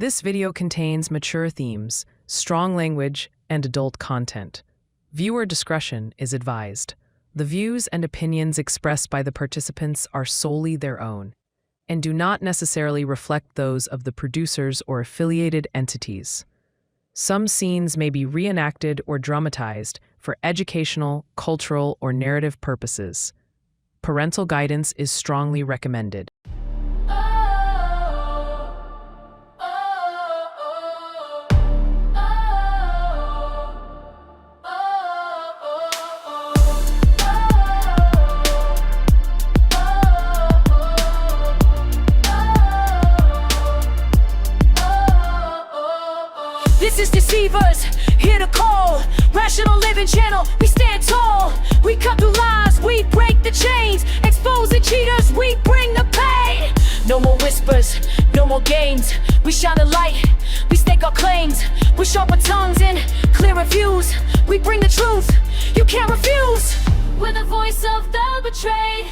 This video contains mature themes, strong language, and adult content. Viewer discretion is advised. The views and opinions expressed by the participants are solely their own and do not necessarily reflect those of the producers or affiliated entities. Some scenes may be reenacted or dramatized for educational, cultural, or narrative purposes. Parental guidance is strongly recommended. This is Deceivers, here to call. Rational Living Channel, we stand tall. We cut through lies, we break the chains. Exposing cheaters, we bring the pain. No more whispers, no more games. We shine a light, we stake our claims. With sharper tongues and clearer views, we bring the truth, you can't refuse. We're the voice of the betrayed.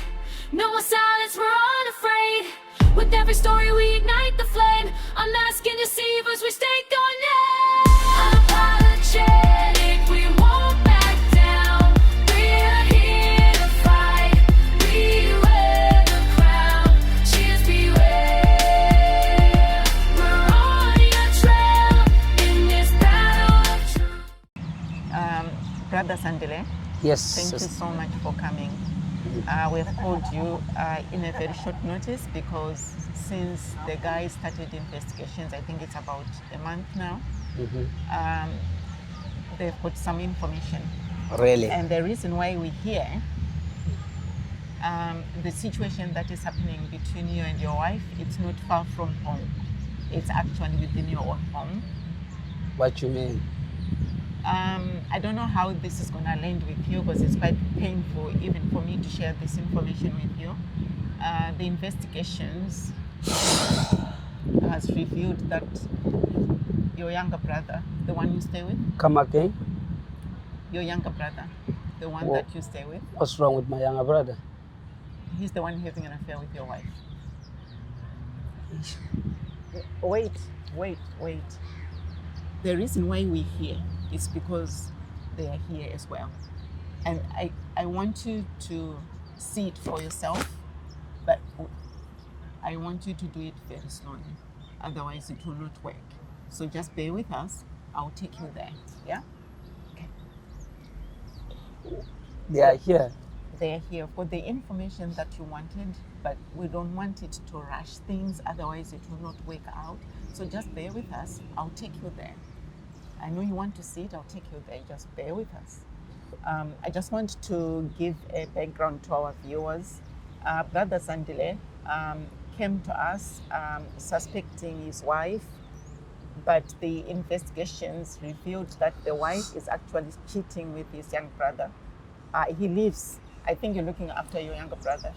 No more silence, we're unafraid. With every story we ignite the flame. Unmasking deceivers, we stake our name. Unapologetic, we won't back down. We're here to fight. We wear the crown. Cheers, beware. We're on your trail in this battle of truth. Brother Sandile, Yes. thank you so much for coming. We've called you in a very short notice because since the guy started investigations, I think it's about a month now, they've got some information. Really? And the reason why we're here, the situation that is happening between you and your wife, it's not far from home. It's actually within your own home. What you mean? I don't know how this is going to land with you because it's quite painful even for me to share this information with you. The investigations has revealed that your younger brother, the one you stay with, Come again? your younger brother, the one Wha- that you stay with, What's wrong with my younger brother? he's the one having an affair with your wife. Wait. The reason why we're here is because they are here as well. And I want you to see it for yourself, but I want you to do it very slowly. Otherwise, it will not work. So just bear with us. I'll take you there. Yeah? They are here. They are here for the information that you wanted, but we don't want it to rush things. Otherwise, it will not work out. So just bear with us. I'll take you there. I know you want to see it. I'll take you there. Just bear with us. I just want to give a background to our viewers. Brother Sandile came to us suspecting his wife, but the investigations revealed that the wife is actually cheating with his young brother. He lives, I think you're looking after your younger brother.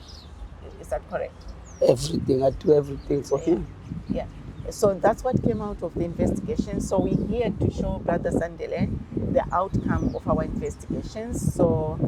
Is that correct? Everything. I do everything for him. Yeah. So that's what came out of the investigation. So we're here to show Brother Sandile the outcome of our investigations. So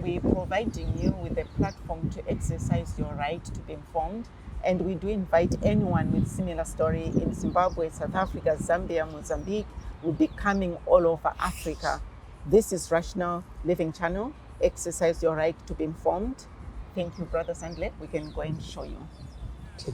we're providing you with a platform to exercise your right to be informed. And we do invite anyone with similar story in Zimbabwe, South Africa, Zambia, Mozambique. We'll be coming all over Africa. This is Rational Living Channel. Exercise your right to be informed. Thank you, Brother Sandile. We can go and show you. Okay.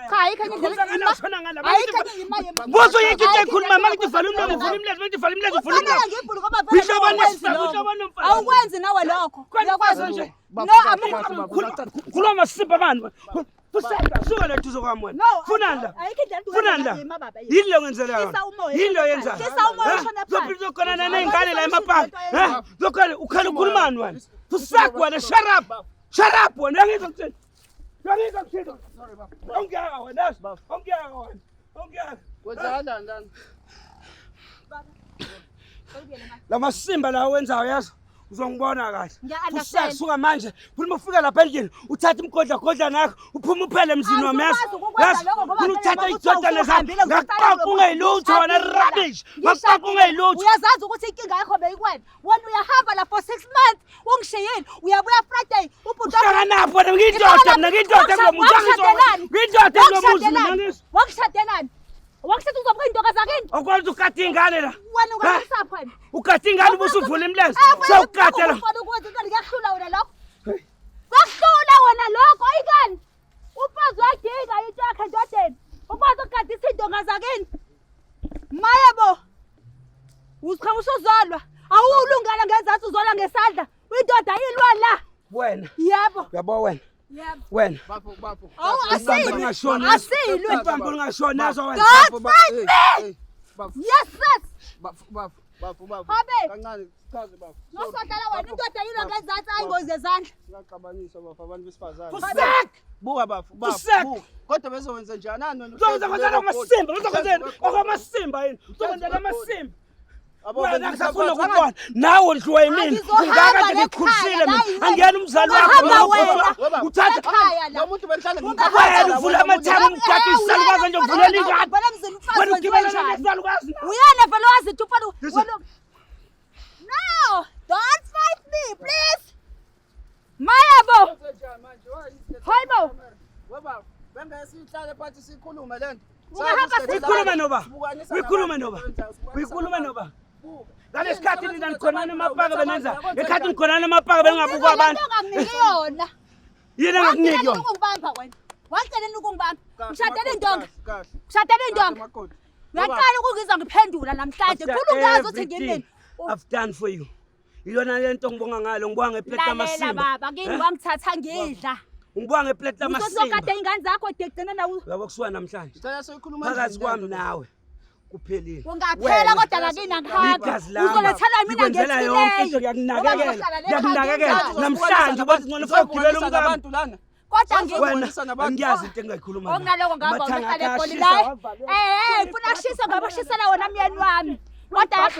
Cha ayikho enye indlela ayikho enye ima yema Bozo yekike khuluma makithi vala umlomo vula umlazi makithi vala umlazi vula umlomo. ngibhulu ngoba phela awukwenzi nawe lokho uyakwazi nje no Khuluma sipha manje. Kuseka suka la duzo kwami wena. Funanda. ayikho indlela Funanda. Yini lo ngenzela yona? Yini lo yenza? Kisa umoya ushona phansi. Zophila khona nezingane la emapaka. Lokho ukhala ukhulumani wena. Kuseka wena shut up wena ngizokutshela. Ngizokutshela. Ongiyaka wena. Ongiyaka wena. Ongiyaka. Wenzani ndani? La masimba la wenzayo yazi. uzongibona kahle. Ngiya-understand. Usasuka manje, phuma ufika lapha endlini, uthatha imgodla nakho, uphuma uphele emzini wami yazi. Awuzokwazi ukukwenza lokho ngoba Funa uthatha phela ijodana zami, uhambile ngaqapha ungayilutho wena rubbish. Ngaqapha ungayilutho. Uyazazi ukuthi inkinga yakho beyikwena. Wena uyahamba la for 6 months ungishiyile. Uyabuya Friday ubhuti Kanapho mina ngiyidoda kulo muzi Wakushadelani? Wakushathi uzobukho intoka zakini? Okwenza ukati ingane la. Wena ungasapha wena. Ukati ingane ubusuvula imilenze. Sewukatela. Ufuna ukwenza into ngiyahlula wena lokho. Kwahlula wena lokho ayikani. Ufazi wadinga into yakhe endodeni. Ukwazi ukukadisa intonga zakini. Mayebo. Usikhanga usuzolwa. Awulungana ngezathu uzolwa ngesandla. Uyindoda yilwa la. Wena. Yebo. Yabo wena. Yebo. Wena. Bafo. Awu asilwe. Asilwe. Ibambo lingashona yazo wena. Don't fight me. Yes, sis. Bafo. Habe. Kancane chaze bafo. Nosodala wena indoda yilwa ngezathu ayingozi ezandla. Ngixabanisa bafo abantu besifazane. Fusak. Buka bafo. Fusak. Kodwa bezowenza njani wena? Uzokwenza amasimba, uzokwenza amasimba yini? Uzokwenza amasimba. Wena ngisafuna ukubona nawe udliwa yimini ungaka nje ngikhulisile mina angiyena umzali wakho uthatha lo muntu benhlala wena uvula amathambo umgadi isalukazi nje uvulela ingane wena ugibela nesalukazi uyena vele wazithi ufana No, don't fight me please. Mayabo. Hayibo. Baba bengasihlale phansi sikhulume lento. Uyikhuluma noba ngale sikhathi nina nikhonana emapaka benenza ekhathi nikhonana emapaka bengabukwa abantu Ngiyona. yena ngakuniki yona Ungibamba wena. Wacela ukungibamba. Ngishadele indonga. Ngishadele indonga. Uyaqala ukungizwa ngiphendula namhlanje. Khulu ngazi ukuthi ngimini. I've done for you. Ilona lento ngibonga ngalo ngibonga ngeplate Lalela amasimba. baba, ngini wangithatha ngidla. Ngibonga ngeplate amasimba. Uzokade ingane zakho egcina nawe. Yabo kusuka namhlanje. Ngicela soyikhuluma Phakathi kwami nawe kuphelile. Ungaphela kodwa lakini angihamba. Uzolethela mina ngenzela yonke into yakunakekela. Namhlanje bathi ngcono ufike ugibela umkami. Abantu lana. Kodwa Wena ngiyazi into engayikhuluma. Okunaloko ngamba uhlale eGoli la. Ngifuna ukushisa ngabashisela wona myeni wami. Kodwa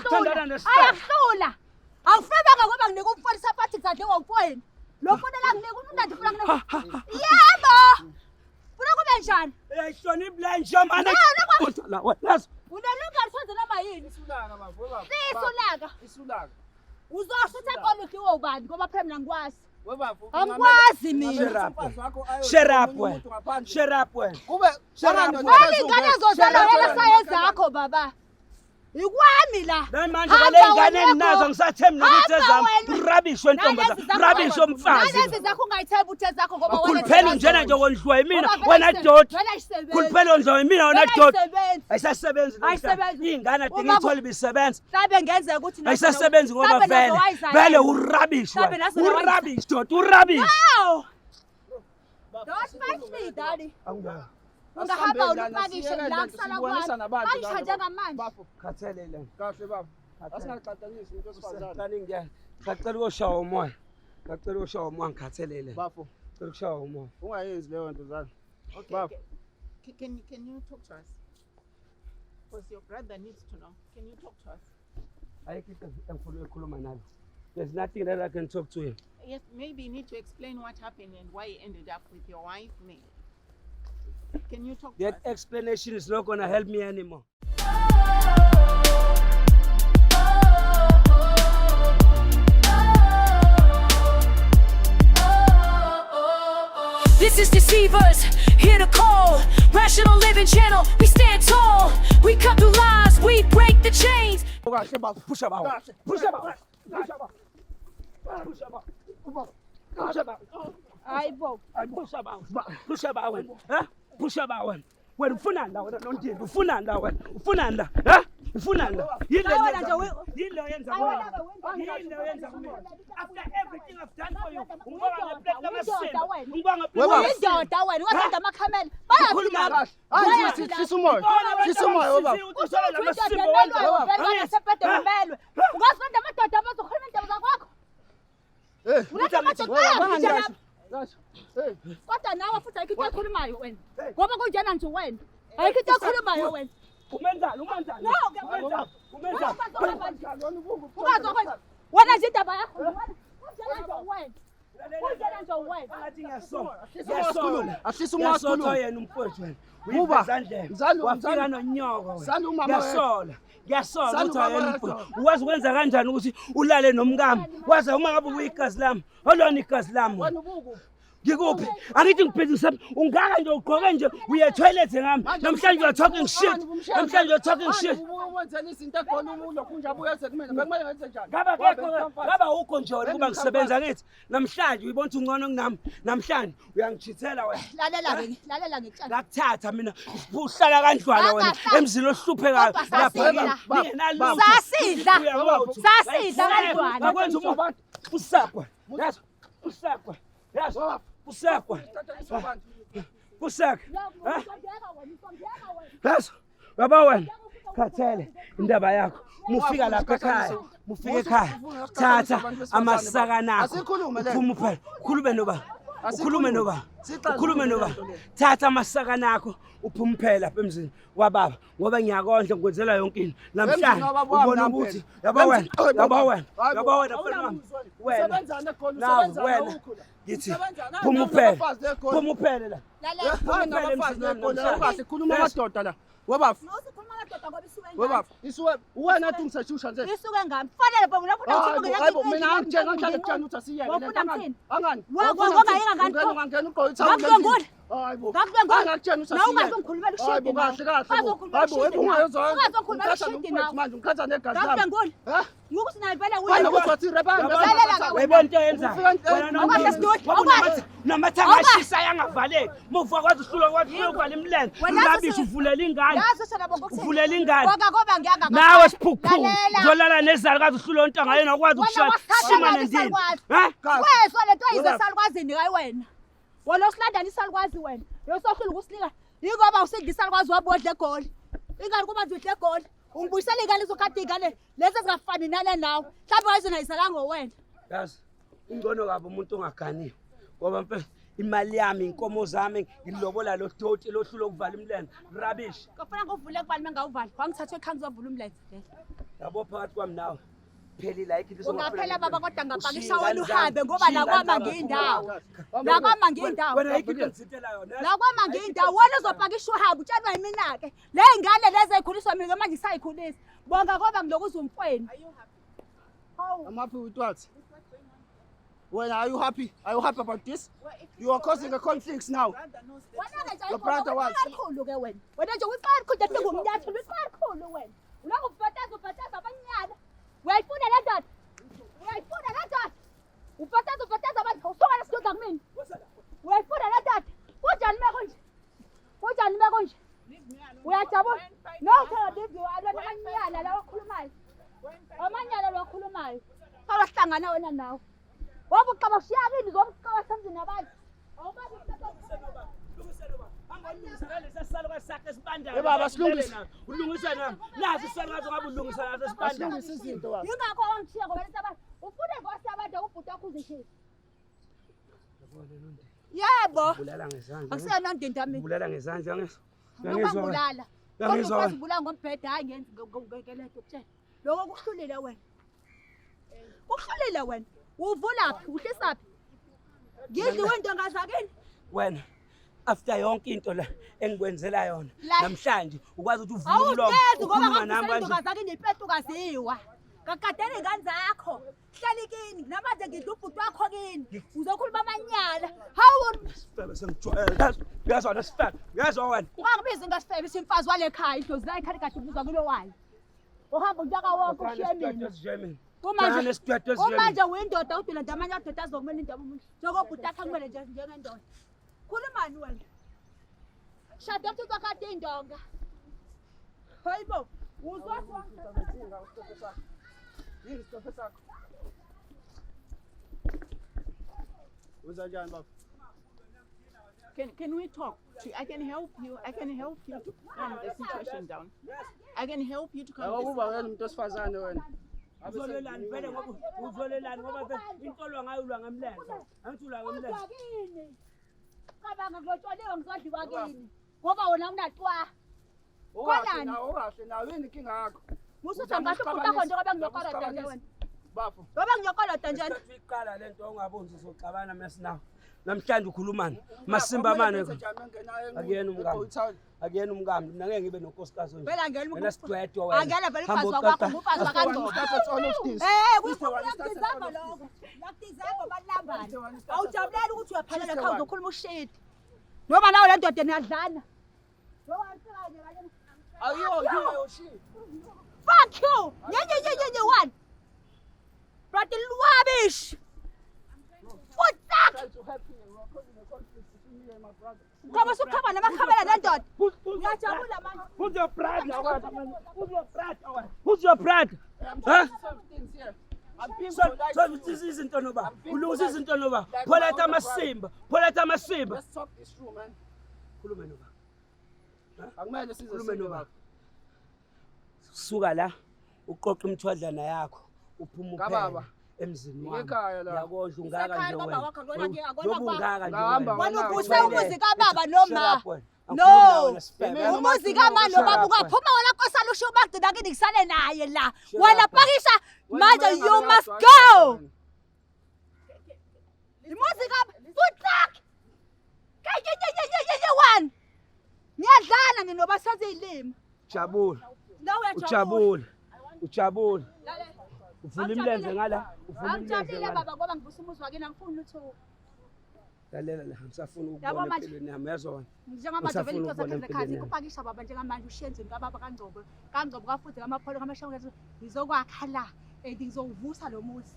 ayahlula. Awufebanga ngoba nginika umfundisi aphathi ngade ngomfweni. Lo mfundela nginika umuntu andifuna kunika. Yebo. Funa kube njani? Eyihlonipha nje manje. La wena. Unelunga lisenze noma yini? Isulaka bafo. Sisulaka. Isulaka. Uzosutha eGoli uhiwe ubani ngoba phela mina ngikwazi. Webafo. Angikwazi mina. Shut up wena. Shut up wena. Kube Wali ingane zozala wena saye zakho baba. Ikwami la. Manje vale ingane ninazo ngisathembi nokuthi ezami rubbish wentombaza rubbish omfazi. Nalezi zakho ungayitheba uthe zakho ngoba wena Khuluphela njena nje wondliwa yimina wena dot. Khuluphela ondliwa yimina wena dot. Ayisasebenzi Ayisebenzi. ingane adinga ithola ibisebenza. Sabe ngenzeka ukuthi Ayisasebenzi ngoba vele urubbish wena. Urubbish dot urubbish. Don't fight me daddy. Angiyala. Ungahamba ulupakishe la kusala kwami. Ayishanje ngamanje. Khathalele. Kahle baba. Asingaqadanisi into esifazane. Ngicela ngiyala. Ngicela ukushawa umoya. Ngicela ukushawa umoya ngikhathalele. Bafo. Ngicela ukushawa umoya. Ungayenzi leyo nto zana. Okay. Bafo. Can you talk to us? Because your brother needs to know. Can you talk to us? Ayikho engifuna ukukhuluma nayo. There's nothing that I can talk to him. Yes, maybe you need to explain what happened and why you ended up with your wife, May. Can you talk to That us? explanation is not going to help me anymore. This is Deceivers, here to call. Rational Living Channel, we stand tall. We cut through lies, we break the chains. Kahle bafo. Push up out. Push up out. Push up out. Push up out. Push up out. Hayibo. Push up out. Push up out. Huh? Push up out. Wena ufuna la wena nondini ufuna la wena ufuna la ha ufuna la yini lo yenza after everything I've done for you ungibanga ngeplate lamasimba ungibanga Indoda wena wathanda amakhamela. Bayaphila. Hayi sisumoya. Sisumoya baba. usala lamasimba Umelwe. Ungasifunda amadoda abazokhuluma indaba zakwakho. Uletha amadoda. Kodwa nawe futhi ayikho into ekhulumayo wena. Ngoba kunjena nje wena. Ayikho into ekhulumayo wena. umenzalo Ungazokwenza. Wena nje indaba yakho wena. Kunjena nje wena. Kunjena nje wena. Ngathi ngiyasola. Ahlisa Ngiyasola umakhuluma. yena umfowethu wena. Buba, Uyizandlela. Wafika nonyoko Sanda wena. umama Ngiyasola Sanda ukuthi ayena umama umfowethu. Uwazi ukwenza kanjani ukuthi ulale nomkami? Wazi uma ngabe uyigazi lami. Olona igazi lami. wena ubuku. Ngikuphi? Angithi ngiphezisa ungaka nje ugqoke nje uye toilet ngami. Namhlanje you are talking shit. Namhlanje you are talking shit. Wenzela izinto ekhona ulokhu nje abuye ethi kumina. Bekumele ngenze njani? Ngaba ukho nje wena kuba ngisebenza kithi. Namhlanje uyibona ukuthi ungcono kunami. Namhlanje uyangichithela wena. Lalela ngitshela. Ngakuthatha mina uhlala kanjwana wena emzini ohluphekayo lapha mina Sasidla kanjwana. akwenza umuntu usakwa yazi usakwa yazi usakwa usakwa yazi baba wena khathele indaba yakho mufika lapha ekhaya mufike ekhaya thatha amasaka akho uphuma phela ukhulume noba ukhulume noba thatha amasaka akho uphuma phela lapha emzini wababa ngoba ngiyakondla ngikwenzela yonke into namhlanje ubona ukuthi yaba wena wena ngithi phuma phela la Khuluma amadoda la. Webafu. Webafu. Isuwe wena athi ngisashusha nje. Isuke ngami. Fanele bona lapho Hayibo mina angitshela kanjani ekutshela ukuthi asiyeke. Angani? Ungangena ugqoke Ngakubengula. Hayibo. Ngakubengula. Angakutshela ukuthi Na asiyeke. ungazokhulumela ushidi. Hayibo kahle. Hayibo ungayozwa. Ungazokhulumela ushidi nawe. Manje ngikhatha negazi lami. Ngakubengula. Ha? Ngokuthi nayo vele Wena wena. uthi rebanga. uyayibona into yenza namathanga ashisa yangavaleki muva kwazi uhlula uvala imlenze ulabisha uvulela ingane uvulela ingane Ngoba ngiyanga. nawe siphukuphuku uzolala nezalo kazi uhlula ontanga yena akwazi ukushaya shima nendini ha Wezwa lento ayizesalukazini hayi wena. Wona usilandana isalukwazi wena. Yosohlula ukusilika. Yingoba usidla isalukwazi wabodla egoli. Ingane kuba nje udle egoli. Ungibuyisela ingane izokhatha ingane lezi ezingafani nana nawe. Mhlawumbe wayizonayisela ngowena. yazi ingcono kabi umuntu ongaganiwe ngoba mpe imali yami inkomo zami ngilobola lo doti lohlula ukuvala imlenze rubbish Kufanele nguvule kubani mangawuvali. Wangithatha ekhaya ngizovula umlenze. yabo phakathi kwami nawe phelile ayikho into Ungaphela baba kodwa ngapakisha wena uhambe ngoba la kwama ngindawo. La kwama ngindawo. wena ayikho into ngizithela yona La kwama ngindawo wena uzopakisha uhambe utshalwa yimina ke. Le ngane lezi ayikhuliswa mina manje isayikhulisa. Bonga ngoba ngilokuza umfweni. I'm happy with what? Well, are you happy? Are you happy about this? You are causing a conflict now. Your brother was. Kakhulu ke wena. Wena nje uyifaka khona ukuthi ngumnyathi, uyifaka kakhulu wena. Ulaka ubhataza abanyana. Uyayifuna le ndoda. Uyayifuna le ndoda. Ubhataza abantu usuka lesidudla kumina. Uyayifuna le ndoda. Kunjani mekonje? Kunjani mekonje? Uyajabula? No, leave you. Abanyana la okhulumayo. Amanyala lo okhulumayo. Abahlangana wena nawe. Wabo uqaba ushiyakini zokuqaba samzini abantu. Hey baba silungise. ulungisa nami nazi isalukazi ngabe ulungisa nazo esibanda Silungise izinto baba. Yingakho wangishiya ngoba lesi abantu ufune ngosi abantu ubhuti wakho uzishisa. Yebo. bulala ngezandla Akusiyona ndinda mina. bulala ngezandla Ngizobulala. Ngiyangizwa. Kodwa ukubulala ngombhede hayi ngenzi ngekeleto kutshela. Lokho kuhlulile wena. Kuhlulile wena. Uvulaphi? Uhlisaphi? Ngidliwe indongazakini. wena after yonke into la engikwenzela yona La- namhlanje ukwazi ukuthi uvule umlomo Awuqedi ngoba ukhuluma nami ngakufisa kanje indongazakini ipetukaziwa. Kakadele ingane zakho. Hlali kini namanje ngidla ubhuti wakho kini. Uzokhuluma amanyala. Hawu uyazwa sifana uyazwa wena ungangibizi ngasifebe simfazi wale khaya idlozi la ikhali kade ubuzwa kulo wayo. Uhamba untaka wonke ushiye mina. Manje uyindoda udula ndamanye amadoda azokumela indaba umuntu. Njengobhuti akhe kumele nje njengendoda. Khulumani wena. Shada uthi kwakade indonga. Hayibo. Uzwa Yini stop sakho? Uzajani baba? Can we talk? I can help you. I can help you to calm the situation down. I can help you to calm the Awuba wena umuntu osifazane wena. uzolelani vele ngoba uzolelani ngoba vele intolo ngayulwa ngemlenze angithula ngemlenze Bakini. Cabanga ngilotsholiwe ngizodliwa kini. Ngoba wona unacwa. Owahle nawe yini inkinga yakho? Mususa ngathi ubhuti wakho njengoba ngiyokora wena. Bafo. Ngoba ngiyokoloda njani? Iqala lento ongaboni sizoxabana mesinawo. Namhlanje ukhulumani? Masimba manje. Akuyena umngami. Akuyena umngami. Mina ngeke ngibe nonkosikazi nje. Phela ngeke Wena sidwedwe wena. angela vele umfazi wakho ngufazi wakangcobo. Kuyakudizaba lokho. Yakudizaba balambana. Awujabulela ukuthi uyaphalela ekhaya uzokhuluma ushit. Noma nawe le ndoda niyadlana. Fuck you. Nye one. Brother Luabish. What's that? Ngoba sukhamba namakhamera nendoda. Ngiyajabula manje. Who's your brother? Who's your brother? Who's your brother? Huh? I'm being So polite. this isn't over. Uluza isn't over. Poleta amasimba. Poleta amasimba. Let's talk this through, man. Khuluma noma. Akumele size Khuluma sibe noma. baba. Suka la uqoqa imthwadlana yakho uphuma Kababa. uphele emzini wami. Ngekhaya la. Yakondla ungaka Sekhaya nje kababa wakho, akona wena. akona Lobu ungaka nje Ngahamba wena. Wena Wena ubuse ujwayele. umuzi kababa noma. No. No. Umuzi kamani nobaba ungaphuma wena nkosana usho magcina kini ngisale naye la. Wena pakisha manje you must go. Umuzi ka futlak. One. Niyadlana nina basaze ilimi. Jabula. Nawe Ujabula. Ujabula. Uvula imlenze ngala. Uvula imlenze Angijabulile ngala. baba ngoba ngibusa umuzi wakini angifuni lutho. Lalela la ngisafuna Yabo ukubona manje. empilweni yami yazona. Njengamanje vele into Usafuna zakhe ukubona zekhathi empilweni kupakisha baba njengamanje ushenze ngababa kaNgcobo. kaNgcobo kafuthi ngamapholo kaMashongwe ngizokwakha la ngizowuvusa lo muzi.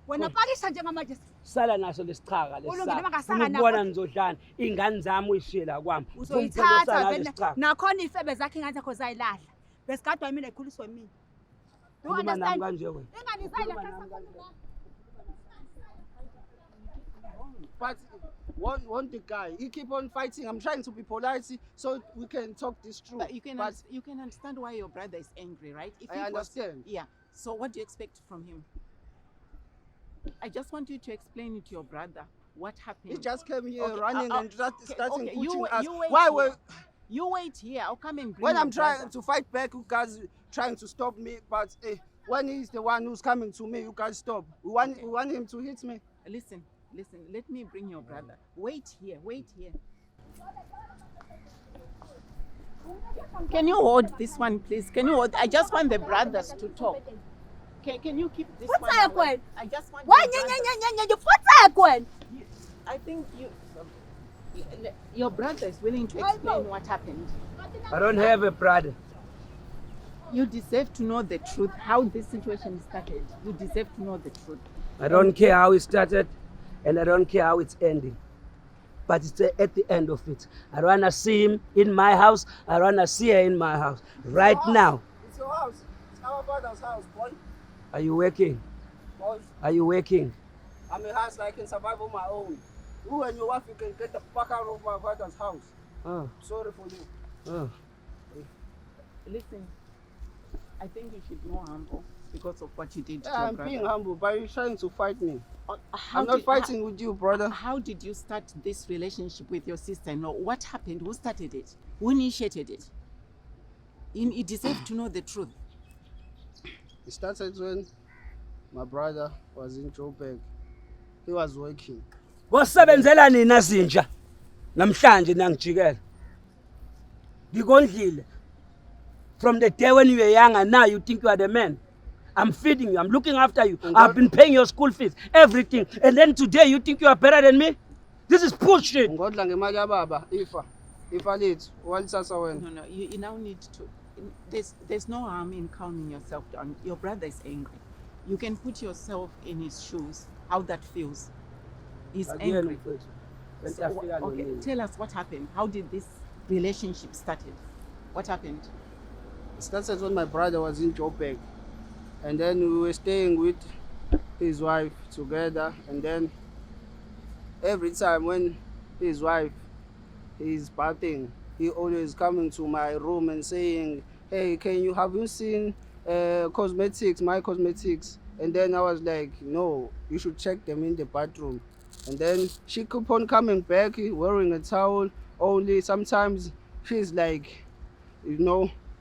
Wena pakisha njengamanje Sala naso lesichaka Ulungile bangasaka lesakho. nakho. Ukubona ngizodlana ingane zami uyishela kwami. uzoyithatha vele nakhona ifebe zakhe ingane zakho zayilahla. Besigadwa yimi nekhuliswe mina. You Khuluma nami understand? kanje wena. Ingane zayilahla. But want the guy. He keep on fighting. I'm trying to be polite so we can talk this through. But you can But you can understand why your brother is angry, right? If I he was- understand. Yeah. So what do you expect from him? I just want you to explain it to your brother. What happened? he just came here Okay, running and okay, starting okay, pushing you us. wait Why here. were You wait here. I'll come and bring when your I'm trying brother. to fight back, you guys trying to stop me, but when he's the one who's coming to me, you guys stop. We want him to hit me. Listen. Let me bring your brother. Wait here. Can you hold this one, please? Can you hold? I just want the brothers to talk. Can you keep this What's one? that away? one? I just want. Why your brother- you futhi kwena? I think your brother is willing to explain what happened. I don't have a brother. You deserve to know the truth, how this situation started. You deserve to know the truth. I don't care how it started and I don't care how it's ending. But it's at the end of it. I don't want to see him in my house. I don't want to see her in my house. Right now. It's your house. It's our father's house, boy. Are you working? Boy, Are you working? I'm a house I can survive on my own. You and your wife, you can get the fuck out of my father's house. Oh, Sorry for you. oh. Listen, I think you should be more humble because of what you did to Yeah, your I'm brother. being humble, but you're trying to fight me. How I'm not did- fighting with you, brother. How did you start this relationship with your sister-in-law? What happened? Who started it? Who initiated it? You deserve to know the truth. It started when my brother was in Joburg. He was working. Wasebenzela nina zinja. Namhlanje nangijikela. Ngikondlile. From the day when you were young and now you think you are the man. I'm feeding you. I'm looking after you. I've been paying your school fees, everything. And then today you think you are better than me? This is bullshit. Ngodla ngemali yababa ifa lethu walithatha wena. No, you now need to. There's no harm in calming yourself down. Your brother is angry. You can put yourself in his shoes. How that feels. He's angry. So, okay, tell us what happened. How did this relationship started? What happened? It started when my brother was in Joburg, and then we were staying with his wife together, and then every time when his wife is bathing, he always coming to my room and saying, "Hey, have you seen cosmetics, my cosmetics?" And then I was like, "No, you should check them in the bathroom." And then she kept on coming back wearing a towel. Only sometimes she's like,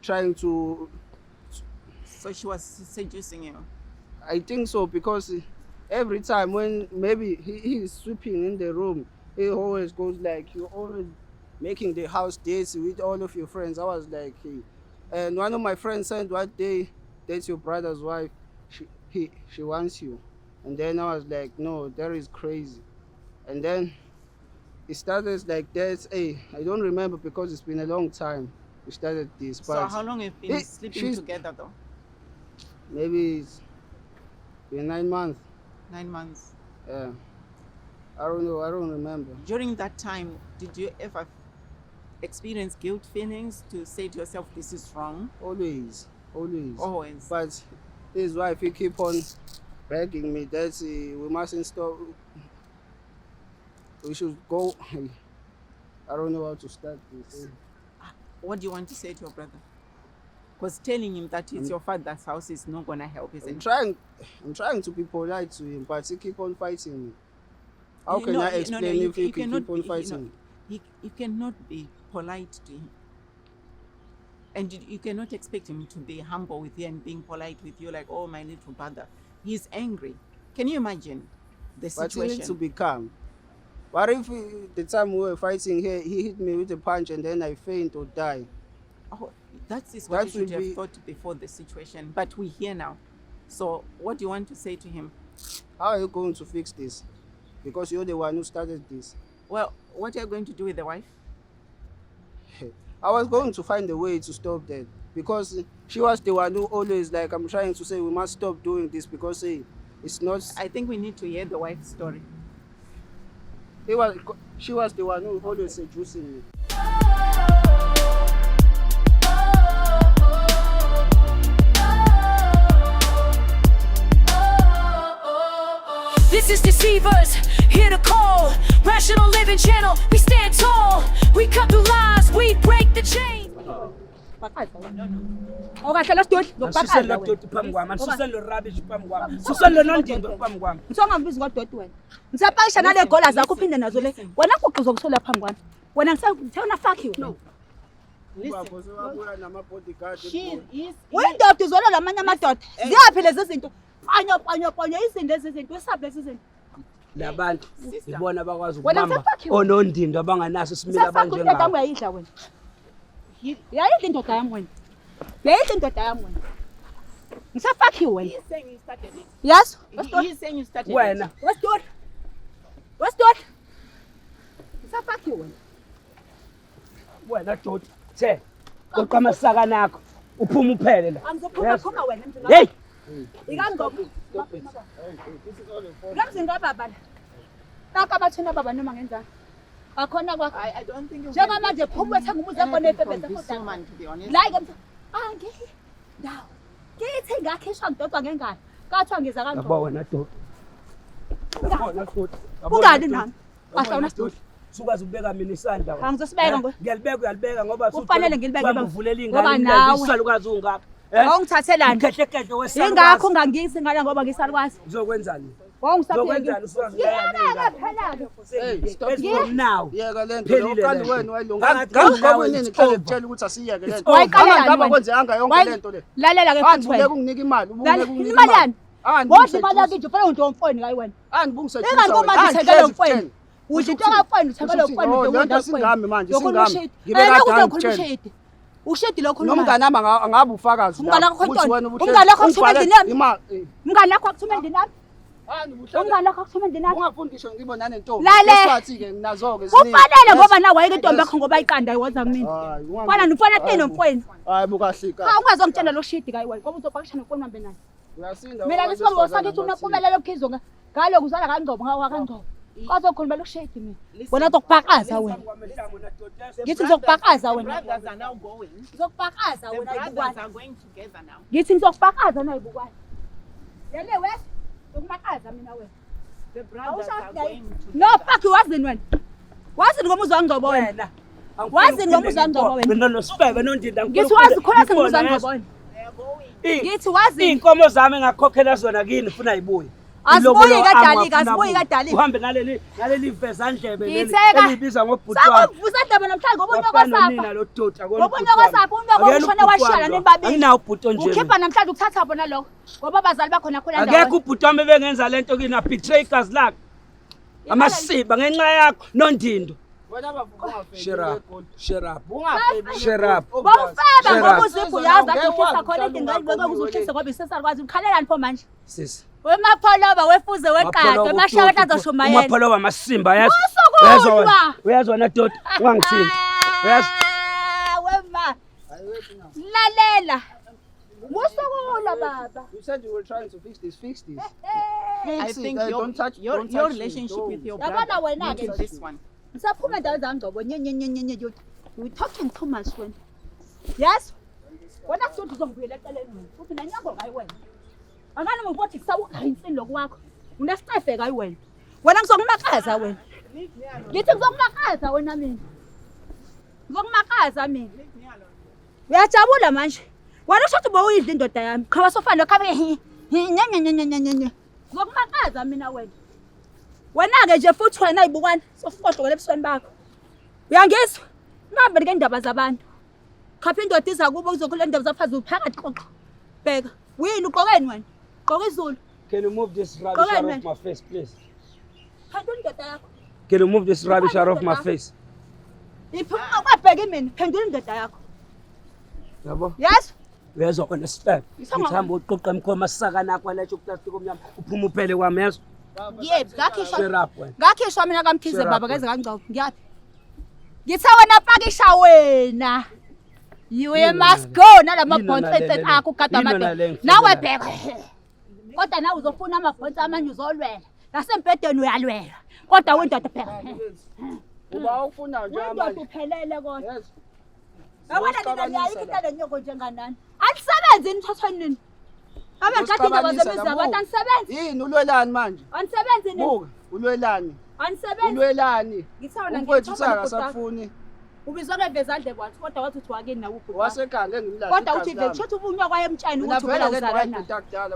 trying to. So she was seducing you. I think so, because every time when maybe he is sweeping in the room, he always goes like, you're always making the house dirty with all of your friends. I was like, hey. And one of my friends said, what day, that's your brother's wife, she wants you. And then I was like, no, that is crazy. And then it started like that. Hey, I don't remember because it's been a long time we started this. So But how long have you been sleeping together though? maybe it's been 9 months. 9 months. Yeah. I don't know. I don't remember. During that time, did you ever experience guilt feelings to say to yourself, this is wrong? Always. Always. But his wife, he keep on begging me that we mustn't stop. We should go. I don't know how to start this. What do you want to say to your brother? Because telling him that it's your father's house is not going to help, isn't it? I'm trying to be polite to him, but he keep on fighting me. How can I explain if he keep on fighting me? You cannot be polite to him. And you cannot expect him to be humble with you and being polite with you like, oh, my little brother. He's angry. Can you imagine the situation? But he needs to be calm. What if the time we were fighting here, he hit me with a punch and then I faint or die? Oh, that is what you should have thought before the situation. But we're here now. So what do you want to say to him? How are you going to fix this? Because you're the one who started this. Well, what are you going to do with the wife? I was going to find a way to stop that. Because she was the one who always, like, I'm trying to say we must stop doing this because it's not... I think we need to hear the wife's story. She was the one who always seducing me. This is Deceivers, here to call. Rational Living Channel, we stand tall. We cut through lies, we break the chain. Okahle lo studio Susele lo doti phambi kwami, susele lo rubbish phambi kwami. Susele lo nondindo phambi kwami. Ngizongambizi kodwa wena. Ngisapakisha nale gola zakho uphinde nazo le. Wena kuqizwa kusola phambi kwami. Wena ngisengithena fuck you. No. Wendoda uzona lamanye amadoda. Ziyaphi lezi zinto? Panyo izinto ezizinto wesaphi lezi zinto? Labantu ibona bakwazi ukubamba onondindo abanganaso isimila abanje ngapha. Uyayidla wena. Yayidla indoda yami wena. Yayidla indoda yami wena. Ngisafaki wena. He's saying you started it. Yes? He's saying you started wena. it. What's doing? What's doing? Ngisafaki wena. Wena Doti, the qoqa amasaka nakho uphuma uphele la. Angizophuma wena mzini. Hey. Ikangoku. Ngamzinga baba la. Taka bathina baba noma ngenzani? Akhona kwakho. I don't think you njengamanje phuma wethenga umuzi yakho nefebese futhi man to be honest. Like angithi ndawo. Ngithi ngakhishwa ngidodwa ngengane. Kathiwa ngiza kanjani? Yabo wena Doti. Yabona Doti. Ungani nami? Ahlawuna Doti. Sukwazi ukubeka mina isandla wena. Angizosibeka ngoba uyalibeka ngoba kufanele ngilibeke bavulela ingane isalukazi ungapha. Awungithathelani? Ikhehlekhehle wesalukazi. Ingakho ungangisi ingane ngoba ngisalukazi. Uzokwenzani? Wawungisapheke. Uzokwenzani Hey, stop now. Yeka lento lokali wena wayilonga. Ngakwenini ngitshela ukuthi asiyeke lento. Wayikala kwenze anga yonke lento le. Lalela ke futhi Angibuleka wena. unginika imali, Imali yani? Wodwa imali yakhe nje ufuna unto umfoni kayi wena. Angibungisethe. Ingangoma ngithekele umfoni. Udla into kaMfoni uthekele umfoni nje wonke asingami manje singami. Ngibeka ushedi lokho noma umngane nami angabe ufakazi. Umngane wakho khona. Umngane wakho akuthuma endinami. Umngane wakho akuthuma endinami. Umngane wakho akuthuma endinami. Ungafuni ngisho ngibona nentombi. Lesikhathi ke nginazo ke ziningi. Kufanele ngoba nawe wayeke intombi yakho ngoba iqanda iwaza kumina. Fana nifana tini nomfweni. Hayi bukahlika. Cha ungazongitshela lo shidi kayi wena ngoba uzopakisha nomfweni wambe nani. Uyasinda. Mina ngisibongo sakithi unaphumelela lokhizo ngalo kuzala kaNgcobo ngawakanGcobo. Kwazokhuluma lo shidi mina. Wena uzokubhakaza wena. Ngithi ngizokubhakaza wena. Brothers are now going. Ngizokubhakaza The wena brothers ibukwazi. are going together now. Ngithi ngizokubhakaza nawe ibukwazi. Yele wena. Ngokubhakaza mina wena. The brothers are going together. No fuck wazini wena. Wazini ngomuzi waNgcobo wena. Wazini ngomuzi waNgcobo wena. Mina nosibebe nondinda Ngithi wazi khona sengimuzi waNgcobo wena. They are going. Ngithi wazi inkomo zami engakhokhela zona kini ufuna ibuye. Asibuyi kadalika, asibuyi kadalika. Uhambe naleli vezandlebe Ngitheka. elibiza ngobhutwana. Sakuvusa indaba namhlanje ngoba unyoko Nina sapha. lo doda Ngoba unyoko sapha unyoko ushone washiyana nibabili. Anginawo ubhuto nje. Ukhipha namhlanje ukuthatha bona lokho. Ngoba abazali bakho nakhona Akekho ubhuto wami bengenza lento kina betray igazi lakhe. Amasiba ngenxa yakho nondindo. Shut up. Bawufeba ngoba uzipho uyazi athi uhlisa khona indingaqoke ukuzuhlisa ngoba isesakwazi ukhalelani pho manje. Sis. Wemapholoba wefuze weqado emashaka azoshumayela. Umapholoba masimba yazi. Usukulwa. Uyazwa na doda ungangithinti. Uyazi Wema. Lalela. Musukulwa baba. You said you were trying to fix this. I Fix it. think Don't touch your me. relationship with your Yabona brother wena not ke in this one. Ngisaphuma endaweni zami Ngcobo nyenyenyenyenye you talking too much wena. Yes? Wena kusuthi uzongibuyela eceleni wena. Futhi nenyango ngayi wena. Angani ngokuthi kusawukhayisini lokwakho. Unesicefe kayi wena. Wena ngizokumakaza wena. Ngithi ngizokumakaza wena mina. Ngizokumakaza mina. Uyajabula manje. Wena usho ukuthi bowuyidla indoda yami. Khaba sofana khabe nyenyenyenyenyenye. Ngizokumakaza mina wena. Wena ke nje futhi wena ayibukwana sofohlokela ebusweni bakho. Uyangizwa? Ngabe ke indaba zabantu. Khapha indoda iza kubo kuzokhula indaba zafazi uphakathi qoqo. Bheka, uyini uqokeni wena? Qoqa izulu. Can you move this rubbish out of my face please? Phendula indoda yakho. Can you move this rubbish out of my face? Iphuma kwabheka mina, phendula indoda yakho. Yabo? Yes? Uyezwa wena step. Ngithamba uqoqa emkhoma sisaka nakho lecho plastic omnyama uphuma uphele kwami yazo. Yebo, Shut up wena. ngakhishwa mina kaMkhize baba kaze kaNgcobo. Ngiyaphi? Ngithe wena pakisha wena. You must go nalamabhontsetse akho kade amade. Nawe bheka. Kodwa nawe uzofuna amabhontsetse amanje uzolwela. Nasempedeni uyalwela. Kodwa windoda bheka. Uba ufuna nje Windoda manje. uphelele kodwa. Yes. Yabona nina niyayikho lenyoko njenganani. Anisebenzi nithathwa nini? Abe ngathi indaba zemiza abantu anisebenzi. Yini ulwelani manje? Anisebenzi nini? Buka, ulwelani. Anisebenzi. Ulwelani. Ngithawona Umfowethu usakasafuni. Ubizwa ngevezandle kwathi kodwa wathi uthi wakini nawe ubhuti. Wasekhanga engimlahle. Kodwa uthi vele kusho ukuthi ubunywa kwaye emtshani ukuthi ubela uzala na.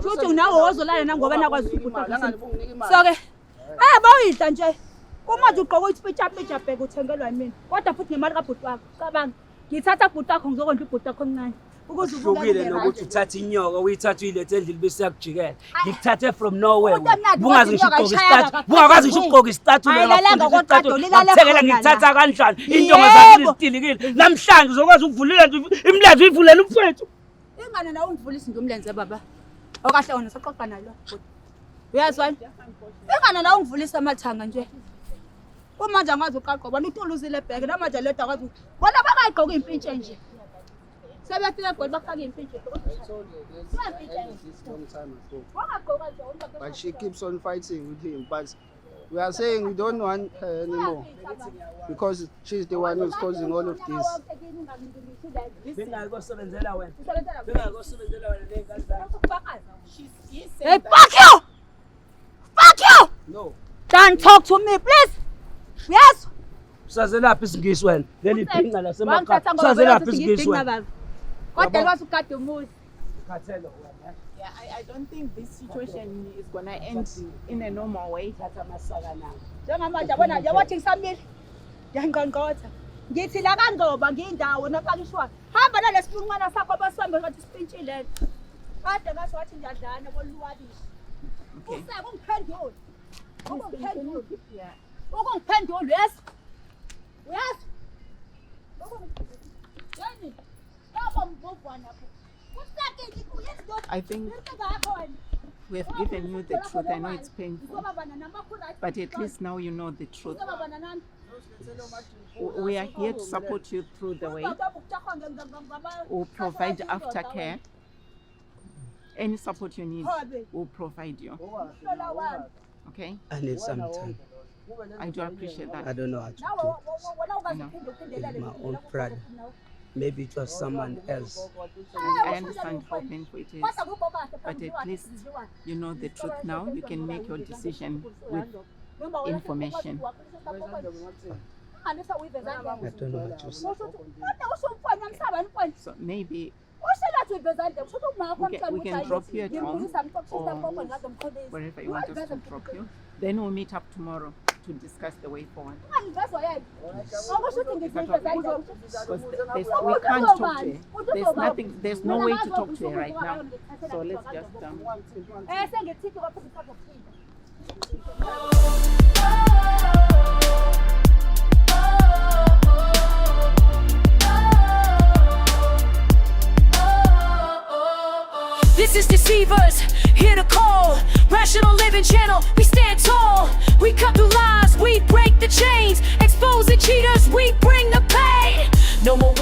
Futhi nawe wozolala nangoba nakwazi ukubhuta. So ke bawuyidla nje. Uma nje ugqoka isipitshapitsha bheka uthengelwa yimina. Kodwa futhi nemali kabhuti wakho. Cabanga. Ngithatha ubhuti wakho ngizokondla ubhuti wakho omncane. Ukuze Hlukile nokuthi uthatha inyoka uyithatha uyilethe endlini bese yakujikela. Ngikuthathe from nowhere. Kodwa mnandi Bungazi kodwa ngishugqoka inyoka isitatu. ishaya Bungakwazi ngishugqoka isitatu Ayilalanga kodwa lilale Ngithekela khona ngithatha la. kanjani? Intonga zakhe izitilikile. Namhlanje uzokwazi ukuvulela nje imlenze uyivulela umfowethu. Ingane nawe ungivulisa ngomlenze baba. Okahle wona soqoqa nalo. Uyazwana? Ingane nawe ungivulisa amathanga nje. Uma nje angazi uqaqo bona utuluzile bheke namanje leda akwazi. Bona bakayigqoka impintshe nje. Sebefika egoli bafaka impintshe. Wangagqoka nje But she keeps on fighting with him. But we are saying we don't want her anymore because she's the one who's causing all of this. Bengayikosebenzela wena. Bengayikosebenzela wena lengane zakho. Hey, fuck you! Fuck you! No. Don't talk to me, please. Yes. Sazelaphi isingisi wena? Leli bhinqa lasemakhaya. Sazelaphi isingisi wena? Kodwa wathi ukade umuzi. Khathelo wena. Yeah, I don't think this situation is gonna end in a normal way. Thatha amasaka nawo. Njengamanje yabona nje wathi ngisamile. Ngiyangqongqotha. Ngithi la kaNgcobo ngiyindawo nopakishwa. Hamba nalesifunqana sakho abasihamba ngathi sipintshile. Kade ngasho wathi ngiyadlana koluwabisha. Useke ungiphendule. Ungiphendule. Yeah. Ungiphendule, yes. Yes. Yani. Baba mbovwana pho. Usake ngikhuyezwe. I think we have given you the truth. I know it's painful, but at least now you know the truth. We are here to support you through the way. We'll provide aftercare. Any support you need, we'll provide you. Okay? I need some time. I do appreciate I that. don't know how to do with my own brother. Maybe it was someone else. I understand how painful it is, but at least you know the truth now. You can make your decision with information. I don't know what to say. So maybe We can drop you at home or wherever you want us to drop you. Then we'll meet up tomorrow to discuss the way forward. Because we can't talk to her. There's no way to talk to her right now. So let's just This is Deceivers, here to call. Rational Living Channel, we stand tall. We cut through lies, we break the chains. Exposing cheaters, we bring the pain. No more